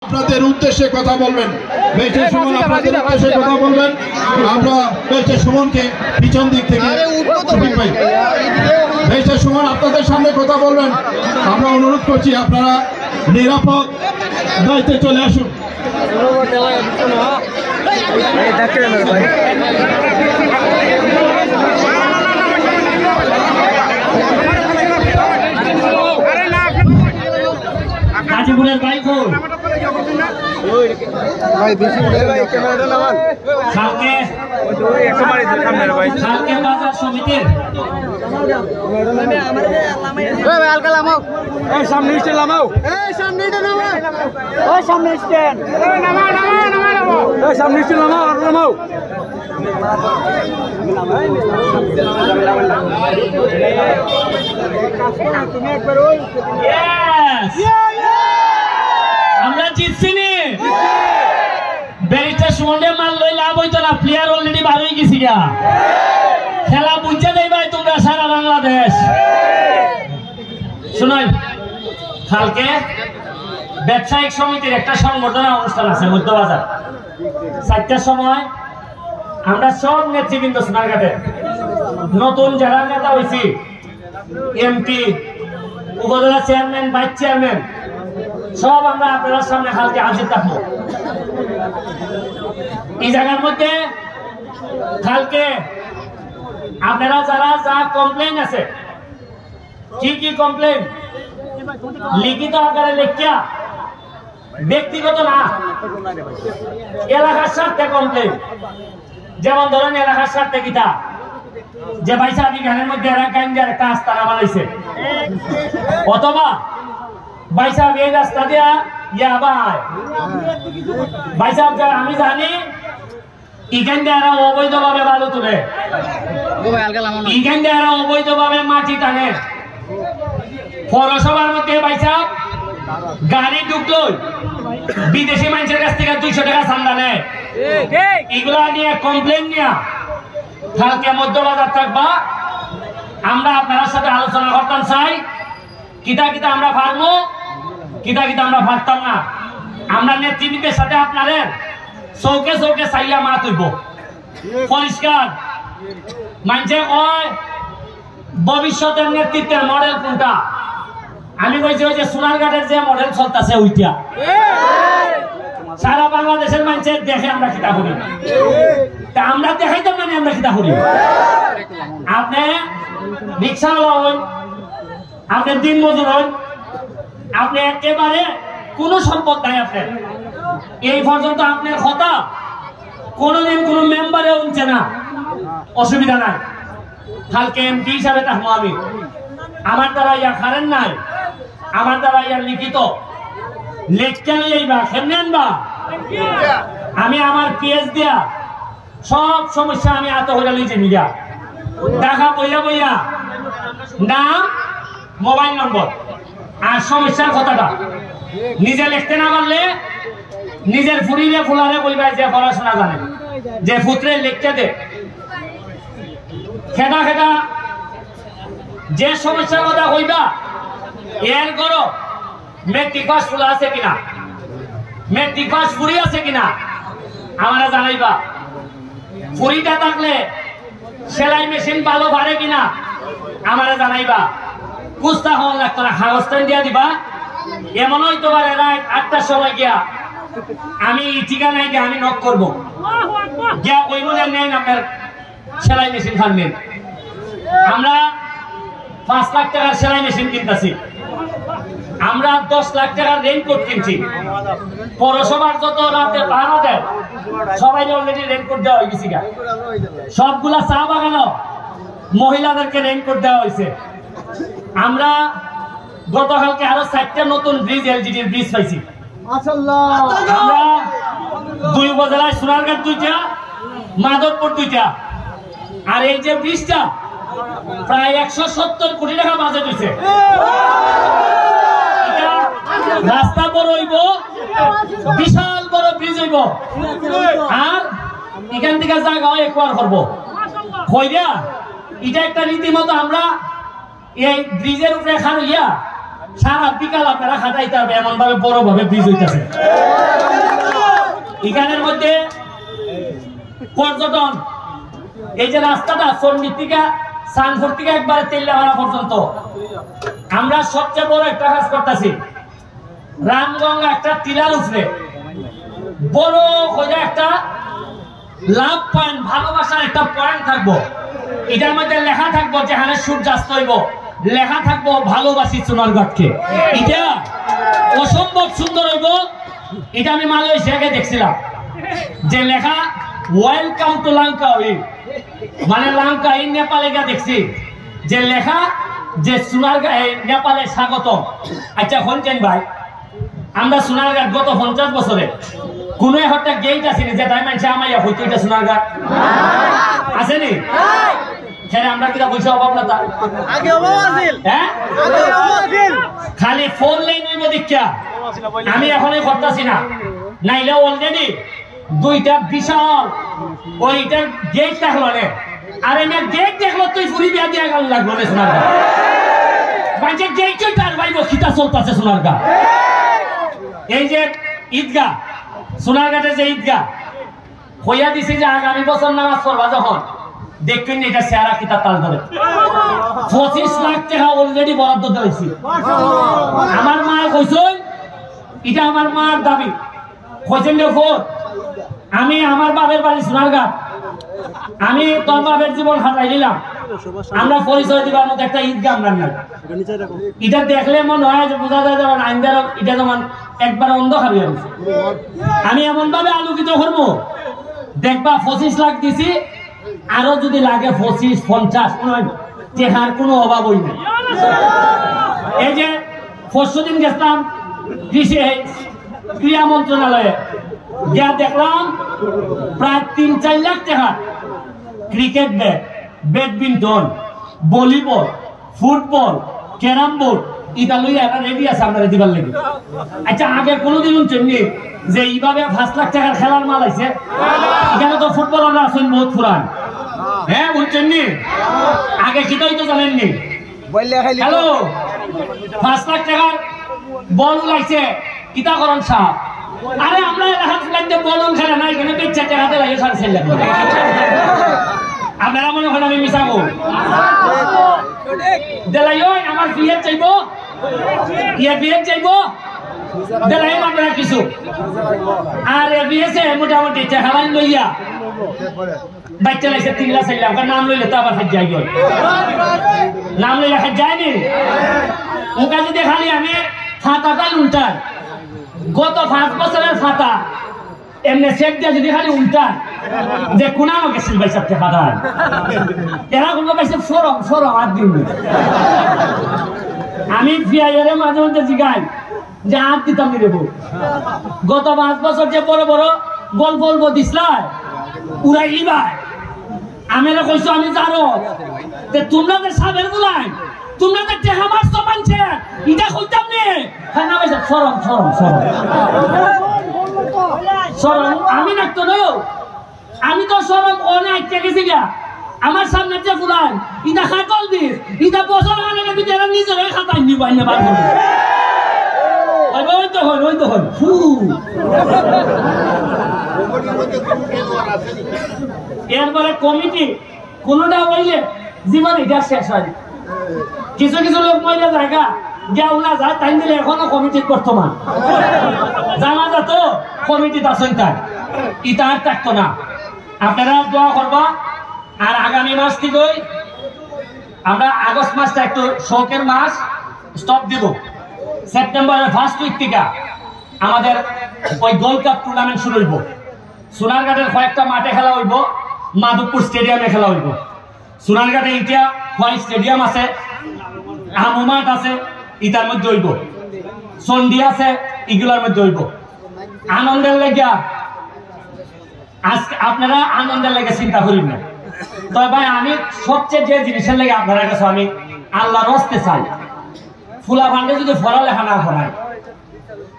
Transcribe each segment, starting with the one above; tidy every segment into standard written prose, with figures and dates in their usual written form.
আপনাদের উদ্দেশ্যে কথা বলবেন, বেঁচে সুমন আপনাদের উদ্দেশ্যে কথা বলবেন। আমরা বেঁচে সুমনকে পিছন দিক থেকে বেঁচে সুমন আপনাদের সামনে কথা বলবেন। আমরা অনুরোধ করছি আপনারা নিরাপদ দায়িত্বে চলে আসুন। গাজীপুরের বাইক কালকে বাজার সমিতির সামনে আমরা জিতছি নি। ব্যারিস্টার সুমনে মাল লই লাভ হইতো না, প্লেয়ার অলরেডি বার হয়ে গেছি গা। খেলা বুঝে দেই ভাই তোমরা সারা বাংলাদেশ। শুনুন, কালকে ব্যবসায়িক সমিতির একটা সংবর্ধনা অনুষ্ঠান আছে মধ্যবাজার 4টার সময়। আমরা সব নেতৃবৃন্দ সোনারঘাটে নতুন যারা নেতা হয়েছি, এমপি, উপজেলা চেয়ারম্যান, ভাইস চেয়ারম্যান, সব আমরা আপনাদের সামনে কালকে হাজির থাকবো। এই জায়গার মধ্যে কালকে আপনারা যারা যা কমপ্লেন আছে, কি কি কমপ্লেন লিখিত আকারে লেখিয়া, ব্যক্তিগত না, এলাকার স্বার্থে কমপ্লেন। যেমন ধরেন এলাকার স্বার্থে কিতা যে ভাইসা গানের মধ্যে একটা আস্তানা বানাইছে, অথবা ভাইসা এই রাস্তা দিয়া ভাইসা আমি জানি এখান দিয়ে এরা অবৈধভাবে বালু তুলে, এখান দিয়ে এরা অবৈধভাবে মাটি টানে। পৌরসভার মধ্যে ভাইসা গাড়ি ঢুকলো বিদেশি মানুষের কাছ থেকে 200 টাকা চান্দা নেয়। এগুলা নিয়ে কমপ্লেন নিয়ে কালকে মধ্যবাজার থাকবা। আমরা আপনার সাথে আলোচনা করতাম চাই, কিতা কিতা আমরা পারবো, কিতা কিতা আমরা পারতাম না। আমরা নেতৃবৃন্দের সাথে আপনাদের চৌকে চৌকে চাইয়া মা তুলব পরিষ্কার। মানুষে কয় ভবিষ্যতের নেতৃত্বের মডেল কোনটা? আমি কইছি ওই যে সোনারঘাটের যে মডেল চলতেছে ওইটা। সারা বাংলাদেশের মানুষের দেখে আমরা কিতা করি, তা আমরা দেখাইতাম না আমরা কিতা করি। আপনি রিক্সাওয়ালা হন, আপনি দিন মজুর হন, আপনি একেবারে কোনো সম্পদ নাই আপনার, এই পর্যন্ত আপনার কথা কোনোদিন কোনো মেম্বারে উঠছে না, অসুবিধা নাই। কালকে এমপি হিসাবে থাকবো আমি, আমার দ্বারা ইয়া খারেন নাই, আমার দ্বারা ইয়া লিখিত লেখা নিয়ে যাইবা, কেমনে আনবা? আমি আমার পিএস দিয়া সব সমস্যা আমি আত হইয়া লিখে নিয়া দেখা বইয়া বইয়া নাম, মোবাইল নম্বর আর সমস্যার কথাটা নিজে লিখতে না পারলে নিজের ফুরিলে ফুলারে কইবা যে পড়াশোনা জানে, যে পুত্রে লিখতে দে। খেটা খেটা যে সমস্যার কথা কইবা এর করো মেট্রিক পাস ফুলা আছে কিনা, মেট্রিক পাস ফুরি আছে কিনা আমরা জানাইবা। ফুরিটা থাকলে সেলাই মেশিন ভালো পারে কিনা আমরা জানাইবা। কুস্তা হওয়ার লাগতো না, কাগজটা দিয়া দিবা। এমন হইতে পারে রাত 8টার সময় গিয়া আমি ঠিকানায় গিয়ে আমি নক করবো, গিয়া ওই বলে নেন আপনার সেলাই মেশিন ফানবেন। আমরা 5 লাখ টাকার সেলাই মেশিন কিনতেছি, আমরা 10 লাখ টাকার রেইনকোট কিনছি। পৌরসভার যত রাতে ভাড়া দেয় সবাই অলরেডি রেইনকোট দেওয়া হয়ে গেছে, সবগুলা চা বাগানো মহিলাদেরকে রেইনকোট দেওয়া হয়েছে। আমরা গতকালকে আরো 4টা নতুন ব্রিজ, এলজিডির ব্রিজ পাইছি। আমরা 2 উপজেলায় সোনারঘাট 2টা, মাধবপুর 2টা, আর এই যে ব্রিজটা প্রায় 170 কোটি টাকা বাজেট হয়েছে। রাস্তা বড় হইব, বিশাল বড় ব্রিজ হইব, আর এখান থেকে জায়গা একবার করবো কইরা। এটা একটা রীতিমতো আমরা এই ব্রিজের উপরে খান ইয়া সারা বিকাল আপনারা খাটাইতে হবে, এমন ভাবে বড় ভাবে ব্রিজ হইতেছে। এখানের মধ্যে পর্যটন, এই যে রাস্তাটা চন্ডির থেকে সানপুর থেকে একবারে তেলিয়াপাড়া পর্যন্ত আমরা সবচেয়ে বড় একটা কাজ করতেছি। রামগঙ্গা একটা টিলার উপরে বড় করে একটা লাভ পয়েন্ট, ভালোবাসার একটা পয়েন্ট থাকবো। এটার মধ্যে লেখা থাকবো যেখানে সূর্যাস্ত হইব, লেখা থাকবো ভালোবাসি সোনারগড়কে। এটা অসম্ভব সুন্দর হইব। এটা আমি মালয়েশিয়াকে দেখছিলাম যে লেখা ওয়েলকাম টু লঙ্কা, মানে লঙ্কা এই নেপালে গিয়ে দেখছি যে লেখা যে সোনারগাঁ নেপালে স্বাগত। আচ্ছা শুনছেন ভাই, আমরা সোনারঘাট গত 50 বছরে কোন একটা গেট আছে যেটা মানুষ আমাইয়া হইতো এটা সোনারঘাট আসেনি? হ্যাঁ, আমরা কিনা বলছি অভাব না তার হ্যাঁ, খালি 4 লেন হইব দীক্ষা আমি এখনই করতেছি না, নাইলে অলরেডি 2টা বিশাল ওইটার গেট দেখলো রে। আর এমনি গেট দেখলো তুই ফুরি বিয়া দিয়ে গেল লাগলো রে সোনারঘাট মানে গেট তার ভাইব খিতা চলতেছে সোনারঘাট। এই যে ঈদগাহ, সোনারঘাটের যে ঈদগাহ হইয়া দিছে যে আগামী বছর নামাজ পড়বা যখন দেখবেন এটা সেরা কিতা তাল ধরে 25 লাখ টাকা অলরেডি বরাদ্দ দিয়েছি। আমার মা কইছেন, এটা আমার মার দাবি, কইছেন দেখো আমি আমার বাপের বাড়ি সোনারঘাট, আমি তোর বাপের জীবন হারাই দিলাম, আমরা পরিচয় দিবার মতো একটা ঈদগাহ আমরা নাই। এটা দেখলে মনে হয় যে বোঝা যায় যেমন আইনদার এটা যেমন একবার অন্ধকার হয়ে গেছে। আমি এমন ভাবে আলোকিত করবো দেখবা 25 লাখ দিছি, আরো যদি লাগে 25-50 টেকার কোনো অভাব হই না। এই যে পরশুদিন গেছিলাম ক্রীড়া মন্ত্রণালয়ে যা দেখলাম প্রায় 3-4 লাখ টাকা cricket bat, badminton, volleyball, football, carrom board এটা লইয়া একটা রেডি আছে আপনারা দিবার লাগে। আচ্ছা আগে কোনোদিন শুনছেননি যে এইভাবে 5 লাখ টাকার খেলার মাল আছে? এখানে তো ফুটবলাররা আছেন বহুত পুরান, হ্যাঁ শুনছেননি? আগে কিটাই তো জানেননি। হ্যালো, 5 লাখ টাকার বল লাগছে কিতা করেন সাহেব? আরে আমরা এলাকার ফ্লাইটে বলুন খেলে না, এখানে 4 টাকাতে লাগে 4.5 লাখ। আপনারা মনে করেন আমি মিশাবো দেলাই আমার বিয়ে চাইব, বিয়ে চাইব দেলাই আপনারা কিছু আর বিয়েছে মোটামুটি চেহারাই লইয়া বাচ্চা লাগছে 3 লাখ 4 লাখ। নাম লইলে তো আবার যাই গল, নাম লইলে যায়নি ওকা যদি খালি আমি খাতাটা উল্টাই গত 5 বছরের খাতা এমনি চেক দিয়ে যদি খালি উল্টাই যে কোনা গেছিল ভাই সবচেয়ে খাতায় এরা কোনো পাইছে সরম সরম আর দিন। আমি ফিয়াইয়ারে মাঝে মধ্যে জিগাই যে হাত দিতাম দেবো। গত 5 বছর যে বড় বড় গল্প গল্প দিসলাই উড়াই লিবাই আমি কইছো আমি জানো তোমরা যে সাবের গুলাই তোমরা যে টেহা মারছো মানছে এটা কইতাম নে খানা পয়সা সরম সরম সরম সরম আমি নাকতো না, আমি তো সরম অনেক গেছি গা। আমার সামনে যে ফুলান ইটা খাতল দিস ইটা বছর আগে ভিতরে নিজের খাতায় নিবাই না পারবো ওই তো হয় ওই তো হয় এরপরে কমিটি কোনটা হইলে জীবন এটা শেষ হয়। কিছু কিছু লোক মহিলা জায়গা যা উনা যায় টাইম দিলে এখনো কমিটির বর্তমান জানা যা তো কমিটিতে আসেন তাই ইটা আর থাকতো না। আপনারা দোয়া করবা। আর আগামী মাস থেকে আমরা আগস্ট মাসটা একটু শোকের মাস স্টপ দিব। সেপ্টেম্বরের ফার্স্ট উইক থেকে আমাদের ওই গোল্ড কাপ টুর্নামেন্ট শুরু হইব। সোনারঘাটের কয়েকটা মাঠে খেলা হইব, মাধবপুর স্টেডিয়ামে খেলা হইব। সোনারঘাটে ইটা হোয়াইট স্টেডিয়াম আছে, আমু মাঠ আছে, ইটার মধ্যে হইব। চন্ডী আছে, ইগুলার মধ্যে হইব। আনন্দের লেগা আজকে আপনারা আনন্দের লেগে চিন্তা করেন না। তবে ভাই আমি সবচেয়ে যে জিনিসের লেগে আপনারা কাছে আমি আল্লাহর হস্তে চাই, ফুলা ফান্ডে যদি পড়ালেখা না করায়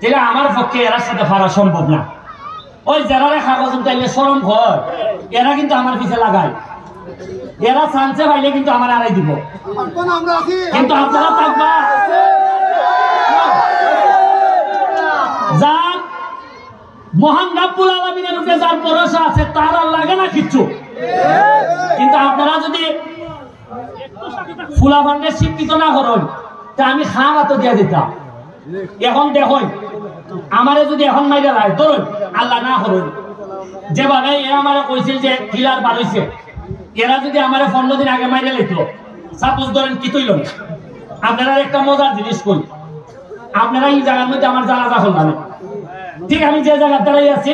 তাহলে আমার পক্ষে এর সাথে পারা সম্ভব না। ওই যারা কাগজ উঠাইলে শরম হয় এরা কিন্তু আমার পিছে লাগায়, এরা চান্সে পাইলে কিন্তু আমার আড়াই দিব। কিন্তু আপনারা থাকবা যান মহান রাব্বুল আলামিনের উপরে যার ভরসা আছে তার আর লাগে না কিচ্ছু। কিন্তু আপনারা যদি ফুলাবান্ডে শিক্ষিত না করেন তা আমি খাওয়া তো দিয়ে দিতাম। এখন দেখুন আমারে যদি এখন মাইরে লাই ধরুন আল্লাহ না করুন, যেভাবে এরা আমারে কইছিল যে কিলার বাড়াইছে, এরা যদি আমারে 15 দিন আগে মাইরে লইতো, সাপোজ ধরেন কি তৈল, আপনারা একটা মজার জিনিস কই, আপনারা এই জায়গার মধ্যে আমার জানাজা করলাম, ঠিক আমি যে জায়গার দাঁড়াই আছি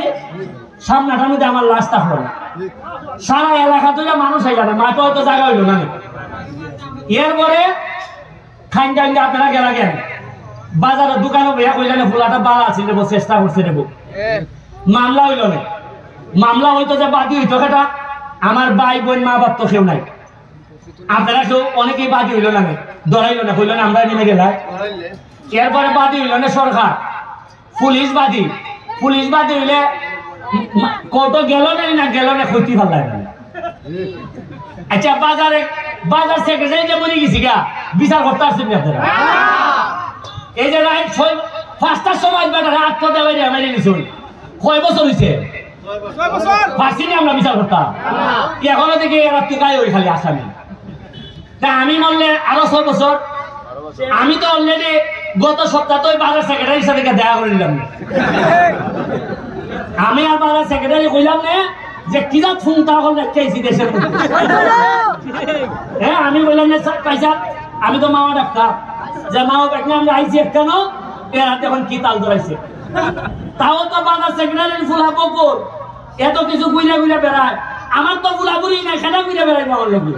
সামনাটার মধ্যে আমার লাশটা হল, সারা এলাকা থেকে মানুষ হয়ে যাবে, মাঠে হয়তো জায়গা হইল না। এরপরে খাইন টাইন আপনারা গেলা গেন বাজারের দোকানে বেয়া কইলেন ফুলাটা বালা আছে দেবো, চেষ্টা করছে দেবো, মামলা হইল না। মামলা হইতো যে বাদী হইতো কেটা, আমার ভাই বোন মা বাপ তো কেউ নাই, আপনারা কেউ অনেকেই বাদী হইল না, ধরাইল না, হইল না, আমরা নেমে গেলাম। এরপরে বাদী হইল না সরকার, পুলিশ বাদী, পুলিশ বাদী হইলে কত গেল না গেল না ক্ষতি ভাল লাগে। আচ্ছা বাজার সেক্রেটারি যে বলে গেছি গা বিচার করতে আসছেন আপনারা, এই যে রাইট 5টার সময় বেটা রাত পথে মেরে নিছুন, কয় বছর হয়েছে পারছিনি আমরা বিচার করতাম, এখনো থেকে এরা টুকাই ওই খালি আসামি। তা আমি বললে আরো 6 বছর, আমি তো অলরেডি গত সপ্তাহে ওই বাজার সেক্রেটারির সাথে দেখা করে নিলাম। আমি আর বাজার সেক্রেটারি কইলাম না যে কিরা ফোনটা হল রেখেছি দেশের মধ্যে, হ্যাঁ আমি বললাম না পয়সা, আমি তো মামা ডাক্তার, যে মাও দেখলাম আমরা আইসি কেন এর হাতে এখন কি তাল ধরাইছে, তাও তো বাজার সেক্রেটারি ফুলা বকুর এত কিছু গুইলা গুইলা বেড়ায়, আমার তো ফুলাবুরি নাই, সেটা গুইলা বেড়াই পাওয়ার লাগবে।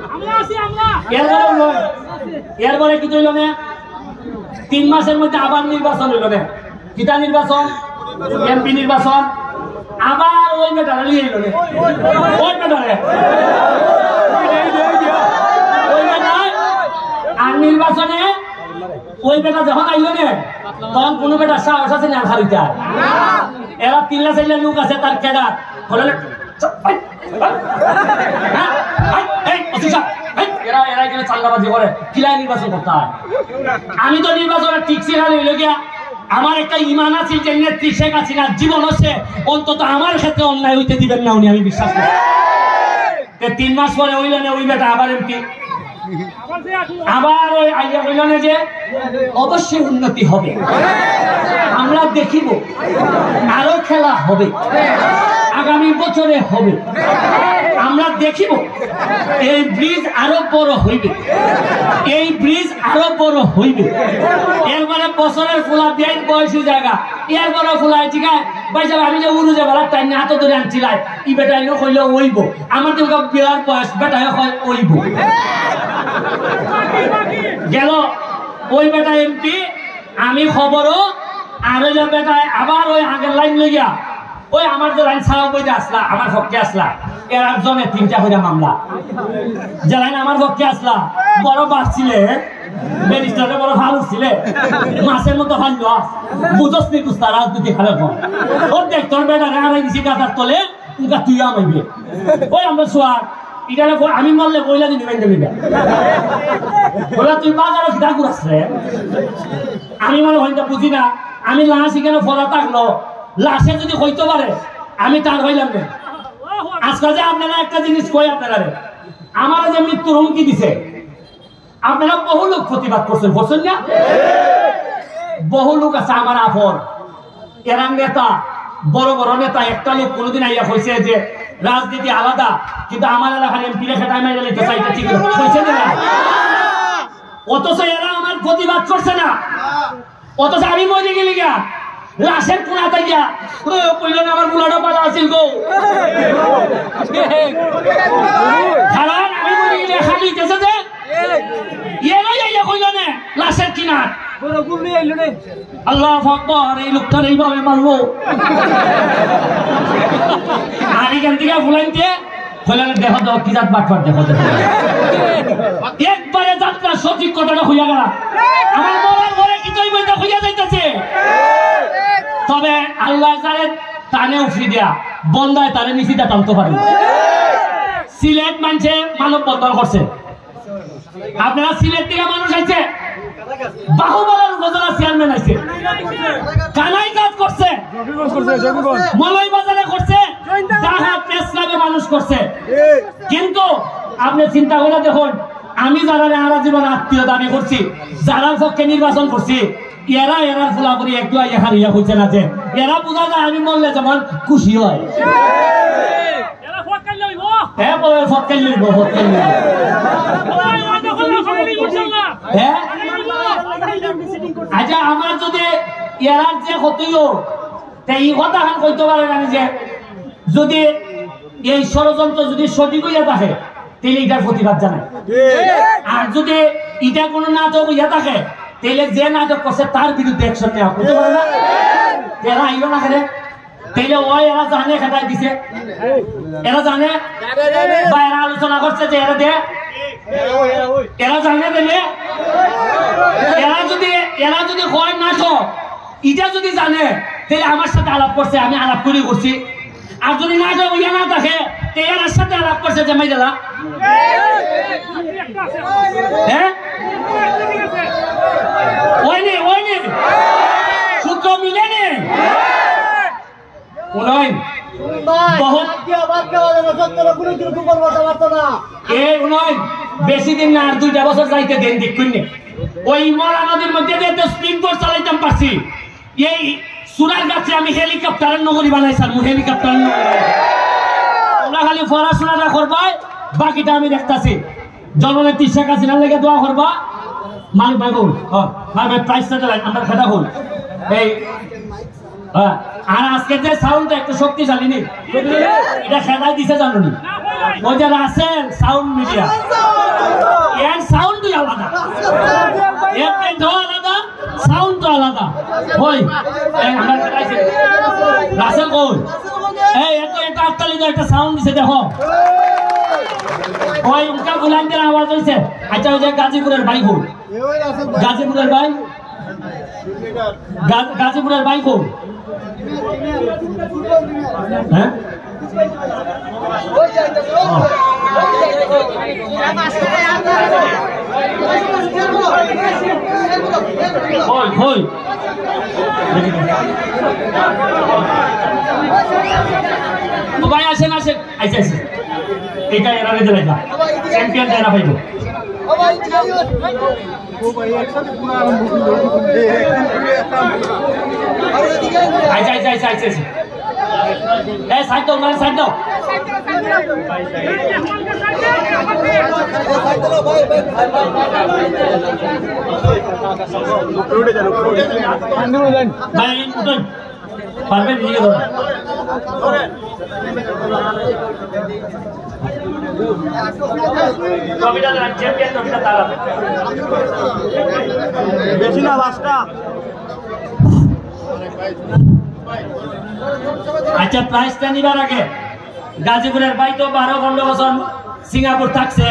এরপরে কি হইল না 3 মাসের মধ্যে আবার নির্বাচন হইল না, কিটা নির্বাচন, এমপি নির্বাচন, আবার ওই মেটারে লিয়ে এলো, ওই মেটারে আর নির্বাচনে ওই বেটা যখন আইল না তখন কোনো বেটা সাহস আছে না খারিটা, এরা 3-4 লোক আছে তার কেডার বলে এরা এখানে চাল্লাবাজি করে কিলাই নির্বাচন করতে হয়। আমি তো নির্বাচনে টিকছি না, হইল গিয়া আমার একটা ইমান আছে যে নেত্রী শেখ হাসিনার জীবন হচ্ছে অন্তত আমার ক্ষেত্রে অন্যায় হইতে দিবেন না উনি, আমি বিশ্বাস করি। 3 মাস পরে হইল না ওই বেটা আবার এমপি, আবার ওই আইয়া হইল না যে অবশ্যই উন্নতি হবে, আমরা দেখিব, আরো খেলা হবে, আগামী বছরে হবে, আমরা দেখিব, এই ব্রিজ আরো বড় হইবে, এই ব্রিজ আরো বড় হইবে। এরপরে বছরের ফুলা বেন বয়সী জায়গা, এরপরে ফুলাই ঠিকায় পয়সা আমি যে উড়ু যে বেলা তাই না হাত ধরে আনছিলাই ই বেটাই হইল ওইব, আমার তো বিয়ার বয়স বেটাই হয় ওইব গেল, ওই বেটা এমপি, আমি খবরও আর ওই বেটায় আবার ওই আগের লাইন লইয়া ওই আমার যে লাইন ছাড়া বইতে আসলা, আমার পক্ষে আসলা, এর একজনে 3টা করে মামলা, যে লাইন আমার পক্ষে আসলা বড় বাড়ছিলে, ব্যারিস্টারে বড় ভালো ছিলে, মাসের মতো ভালো বুঝস নি কুস্তা রাজনীতি খালে কর, ওর দেখ তোর বেটা রেহাই দিছি গাতার তলে উনকা তুই আমাইবে, ওই আমরা সোয়ার এটা আমি মারলে বইলা দিবি বাইন্দা দিবে, বলে তুই বাজারে কিটা ঘুরাচ্ছে, আমি মনে হইতে বুঝি না, আমি লাশ এখানে ফলা থাকলো লাশে যদি হইতে পারে আমি তার হইলাম না। আজকাল যে আপনারা একটা জিনিস কই, আপনারা আমার যে মৃত্যুর হুমকি দিছে, আপনারা বহু লোক প্রতিবাদ করছেন, বলছেন না, বহু লোক আছে আমার আপন, এরা নেতা, বড় বড় নেতা, একটা লোক কোনোদিন আইয়া হয়েছে যে রাজনীতি আলাদা কিন্তু আমার এলাকার এমপি রেখে টাইম আইলে চাইটা ঠিক হয়েছে না, অথচ এরা আমার প্রতিবাদ করছে না, অথচ আমি মরে গেলি গা লাশের কোনা তাইয়া কইল না আমার বুলাটা পালা আছিল গো, কারণ আমি মরে গেলে খালি গেছে যে এরাই আইয়া কইল না লাশের কিনার আল্লাহু আকবার, এই লোকটার এইভাবে মারলো, আর এখান থেকে ফুলাইতে ফুলালে দেখো তো কি জাত বাটপার, দেখো একবারে যাত্রা সঠিক কথাটা হইয়া গেল, আমার মরার পরে কি তুই বইটা হইয়া যাইতেছে, তবে আল্লাহ জানে টানে উঠি দেয়া বন্দায় তারে নিচিতা টানতে পারে। সিলেট মানুষে মানব বন্ধন করছে, আপনারা সিলেট থেকে মানুষ আইছে বাহুবলের উপজেলা চেয়ারম্যান আছে, কানাই কাজ করছে, মলয় বাজারে করছে, ঢাকা প্রেস ক্লাবে মানুষ করছে। কিন্তু আপনি চিন্তা করে দেখুন, আমি যারা আরা জীবন আত্মীয় দাবি করছি, যারা পক্ষে নির্বাচন করছি, এরা এরা ফুলাপুরি একটু হারিয়া হচ্ছে না, যে এরা বোঝা যায় আমি মরলে যেমন খুশি হয়। আচ্ছা, আমার যদি এরার যে ক্ষতিও এই কথা কইতে পারে না যে যদি এই ষড়যন্ত্র যদি সঠিক হইয়া থাকে তাহলে এটার প্রতিবাদ জানায়, আর যদি এটা কোনো নাটক হইয়া থাকে তাহলে যে নাটক করছে তার বিরুদ্ধে অ্যাকশন নেওয়া হতে পারে না। এরা আইলো না কেন? তাইলে ওই এরা জানে খেতাই দিছে, এরা জানে বা এরা আলোচনা করছে যে এরা দিয়ে এরা জানে দিলে এরা যদি হয় নাটক এটা যদি জানে তাহলে আমার সাথে আলাপ করছে, আমি আলাপ করে করছি। আর যদি নাটক হইয়া না থাকে এর সাথে আলাপ করছে যে মাইদালা ওইনি সূত্র মিলেনি। বেশি দিন না, আর 2টা বছর যাইতে দেন দেখুন। ওই মরা নদীর মধ্যে স্পিড বোট চালাইতাম পারছি, এই সুরার গাছে আমি হেলিকপ্টারের নগরী বানাইছিলাম। হেলিকপ্টার ওরা খালি পড়াশোনাটা করবাই, বাকিটা আমি দেখতেছি। জননেত্রী শেখ হাসিনার লেগে দোয়া করবা। মালিক ভাই বল, ভাই প্রাইসটা আমার খেলা হল এই। আর আজকে যে সাউন্ডটা একটু শক্তিশালী নেই, এটা খেলাই দিছে জানুনি। ওই যে রাসেল সাউন্ড মিডিয়া, এর সাউন্ডই আলাদা, এর পেন্টও আলাদা, সাউন্ডও আলাদা। ওই আমার খেলাইছে রাসেল কই, এই এত একটা আটতালি একটা সাউন্ড দিছে দেখো। ওই উনকা বুলান্দের আওয়াজ হয়েছে। আচ্ছা, ওই যে গাজীপুরের ভাই কই, গাজীপুরের ভাই, গাজীপুরের ভাই কই? হ্যাঁ, ভাই আসেন আসেন, আইসে আইসে, এটা এরা রেজে লাগা চ্যাম্পিয়ন এরা পাইব। আইসে আইসে আইসে আইসে আইসে, এই সাইড দাও, মানে সাইড দাও। ভাই পারবেন নিয়ে ধরো। বেশি না লাস্টটা। আচ্ছা, প্রাইজটা নিবার আগে গাজীপুরের ভাই তো 12-15 বছর সিঙ্গাপুর থাকছে,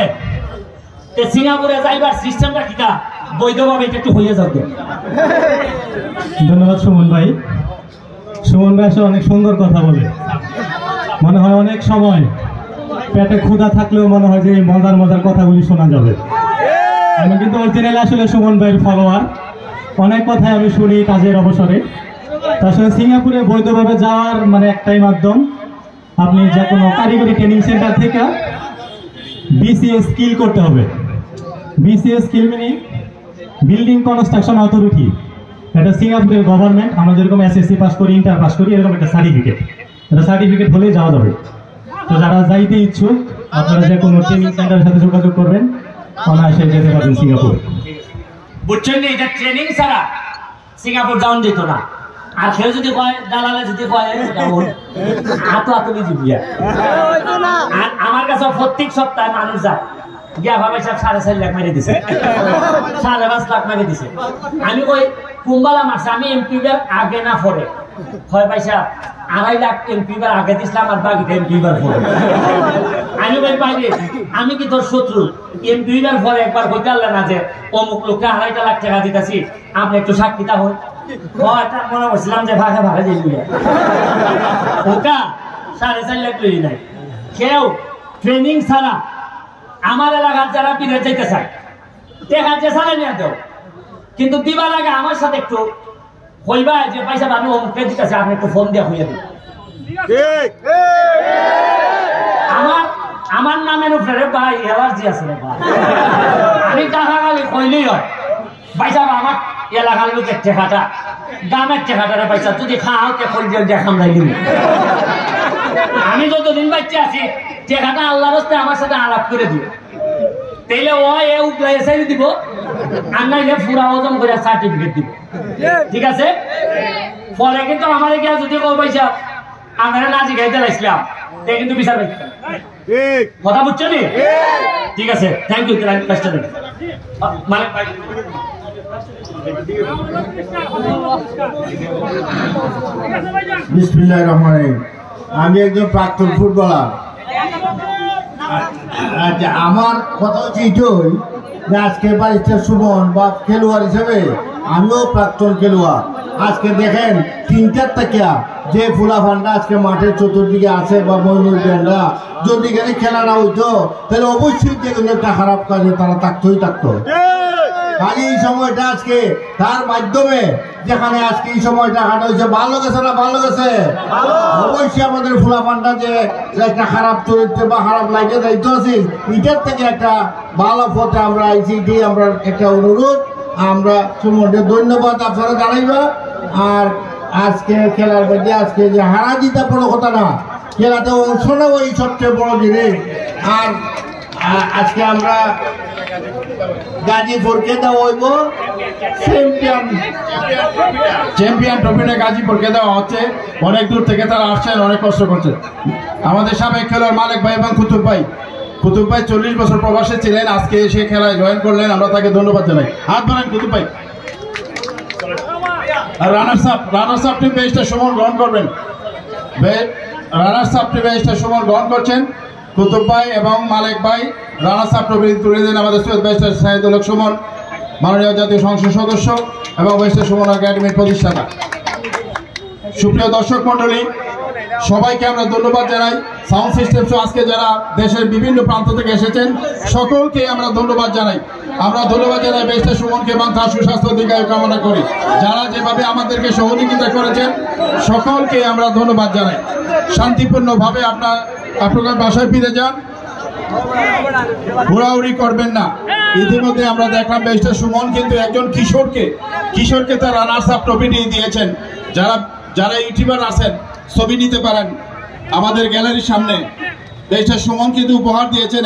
সিঙ্গাপুরে যাইবার সিস্টেমটা কিটা বৈধভাবে একটু হইয়া যাবে। ধন্যবাদ সুমন ভাই। সুমন ভাই আসলে অনেক সুন্দর কথা বলে, মনে হয় অনেক সময় পেটে ক্ষুধা থাকলেও মনে হয় যে এই মজার মজার কথাগুলি শোনা যাবে। আমি কিন্তু অরিজিনালি আসলে সুমন ভাইয়ের ফলোয়ার, অনেক কথাই আমি শুনি কাজের অবসরে। আসলে সিঙ্গাপুরে বৈধভাবে যাওয়ার মানে একটাই মাধ্যম, আপনি যে কোনো কারিগরি ট্রেনিং সেন্টার থেকে বিসিএস স্কিল করতে হবে। BCS skill meaning building construction authority, এটা সিঙ্গাপুরের গভর্নমেন্ট। আমরা যেরকম এসএসসি পাস করি, ইন্টার পাস করি, এরকম একটা সার্টিফিকেট, এটা সার্টিফিকেট হলেই যাওয়া যাবে। তো যারা যাইতে ইচ্ছুক আপনারা যে কোনো ট্রেনিং সেন্টারের সাথে যোগাযোগ করবেন, অনায়াসে যেতে পারবেন সিঙ্গাপুর। বুঝছেন, এটা ট্রেনিং ছাড়া সিঙ্গাপুর যাওয়া যেত না। আর কেউ যদি কয়, দালালে যদি কয় আর আমার কাছে প্রত্যেক সপ্তাহে মানুষ যায় গিয়া ভাবে সব 4.5 লাখ মেরে দিছে, 5.5 লাখ মেরে দিছে। আমি কই কুম্বালা মারছে, আমি এমপিবার আগে না পরে হয় পয়সা 2.5 লাখ এমপিবার আগে দিছিলাম, আর বাকিটা এমপিবার পরে। আমি কই বাইরে, আমি কি তোর শত্রু? এমপিবার পরে একবার কইতে পারলে না যে অমুক লোককে 2.5 লাখ টাকা দিতেছি, আপনি একটু সাক্ষীতা হন। মনে করছিলাম যে ভাগে ভাগে যাইবি, ওটা 4.5 লাখ লই নাই। কেউ ট্রেনিং ছাড়া আমার এলাকার যারা বিদেশ যাইতে চায় দেখা যে সারা নিয়ে দেও, কিন্তু দিবার আগে আমার সাথে একটু কইবা যে পয়সা আমি অমুকে দিতেছি, আপনি একটু ফোন দিয়ে হইয়া দিন। আমার নামের উপরে ভাই অ্যালার্জি আছে রে ভাই, আমি টাকা খালি কইলেই হয় পয়সা আমার এলাকার লোকের টেকাটা গ্রামের টেকাটারে পয়সা যদি খাওয়াতে কই দিয়ে দেখাম যাই দিব। আমি যতদিন বাচ্চা আছি টেকাটা আল্লাহর রাস্তায় আমার সাথে আলাপ করে দিও, তাইলে ও এ উপলাই এসে দিব, আর নাইলে পুরা ওজন করে সার্টিফিকেট দিব। ঠিক আছে, পরে কিন্তু আমার গিয়া যদি কো পয়সা আমরা না জিগাইতে লাইছিলাম তাই কিন্তু বিচার পাইছি। কথা বুঝছো নি? ঠিক আছে, থ্যাংক ইউ। মানে বিসমিল্লাহির রহমানির রহিম। আমি একজন প্রাক্তন ফুটবলার। আচ্ছা, আমার কথা হচ্ছে এইটাই যে আজকে ব্যারিস্টার সুমন বা খেলোয়াড় হিসেবে আমিও প্রাক্তন খেলোয়াড়। আজকে দেখেন 3-4 টাকা যে ফুলাফান্ডা আজকে মাঠের চতুর্দিকে আছে বা মহিলা যদি এখানে খেলা না হইতো তাহলে অবশ্যই যে কোনো একটা খারাপ কাজে তারা থাকতো। কাজে এই সময়টা আজকে তার মাধ্যমে যেখানে আজকে এই সময়টা হাঁটা হয়েছে, ভালো গেছে না ভালো গেছে? অবশ্যই আমাদের ফুলাফান্ডা যে একটা খারাপ চরিত্র বা খারাপ লাইনে দায়িত্ব আছে, এটার থেকে একটা ভালো পথে আমরা আইছি, এটাই আমরা একটা অনুরোধ। আমরা সুমনকে ধন্যবাদ আপনারা জানাইবা। আর আজকে খেলার মধ্যে আজকে যে হারা জিতা বড় কথা না, খেলাতে অংশ নেওয়া এই সবচেয়ে বড় জিনিস। আর আজকে আমরা গাজীপুরকে দেওয়া হইব চ্যাম্পিয়ন ট্রফিটা গাজীপুরকে দেওয়া হচ্ছে। অনেক দূর থেকে তারা আসছেন, অনেক কষ্ট করছেন। আমাদের সাবেক খেলোয়াড় মালিক ভাই এবং কুতুব ভাই 40 বছর প্রবাসে ছিলেন, আজকে এসে খেলায় জয়েন করলেন, আমরা তাকে ধন্যবাদ জানাই। হাত বাড়ান কুতুব ভাই। আর রানার্স আপ টিম বেস্টটা সুমন গ্রহণ করবেন। রানার্স আপ টিম বেস্টটা সুমন গ্রহণ করছেন কুতুব ভাই এবং মালিক ভাই। রানার্স আপ ট্রফি তুলে দেন আমাদের সৈয়দ ব্যারিস্টার সাইদুল হক সুমন, মাননীয় জাতীয় সংসদ সদস্য এবং ব্যারিস্টার সুমন একাডেমির প্রতিষ্ঠাতা। সুপ্রিয় দর্শক মন্ডলী, সবাইকে আমরা ধন্যবাদ জানাই। সাউন্ড সিস্টেম শো আজকে যারা দেশের বিভিন্ন প্রান্ত থেকে এসেছেন সকলকে আমরা ধন্যবাদ জানাই। আমরা ধন্যবাদ জানাই ব্যারিস্টার সুমনকে এবং তার সুস্বাস্থ্য দীর্ঘায়ু কামনা করি। যারা যেভাবে আমাদেরকে সহযোগিতা করেছেন সকলকে আমরা ধন্যবাদ জানাই। শান্তিপূর্ণভাবে আপনার বাসায় ফিরে যান, ঘোরাঘুরি করবেন না। ইতিমধ্যে আমরা দেখলাম ব্যারিস্টার সুমন কিন্তু একজন কিশোরকে তার রানার্স আপ ট্রফি নিয়ে দিয়েছেন। যারা ইউটিউবার আছেন ছবি নিতে পারেন আমাদের গ্যালারির সামনে। ব্যারিস্টার সুমন কিন্তু উপহার দিয়েছেন।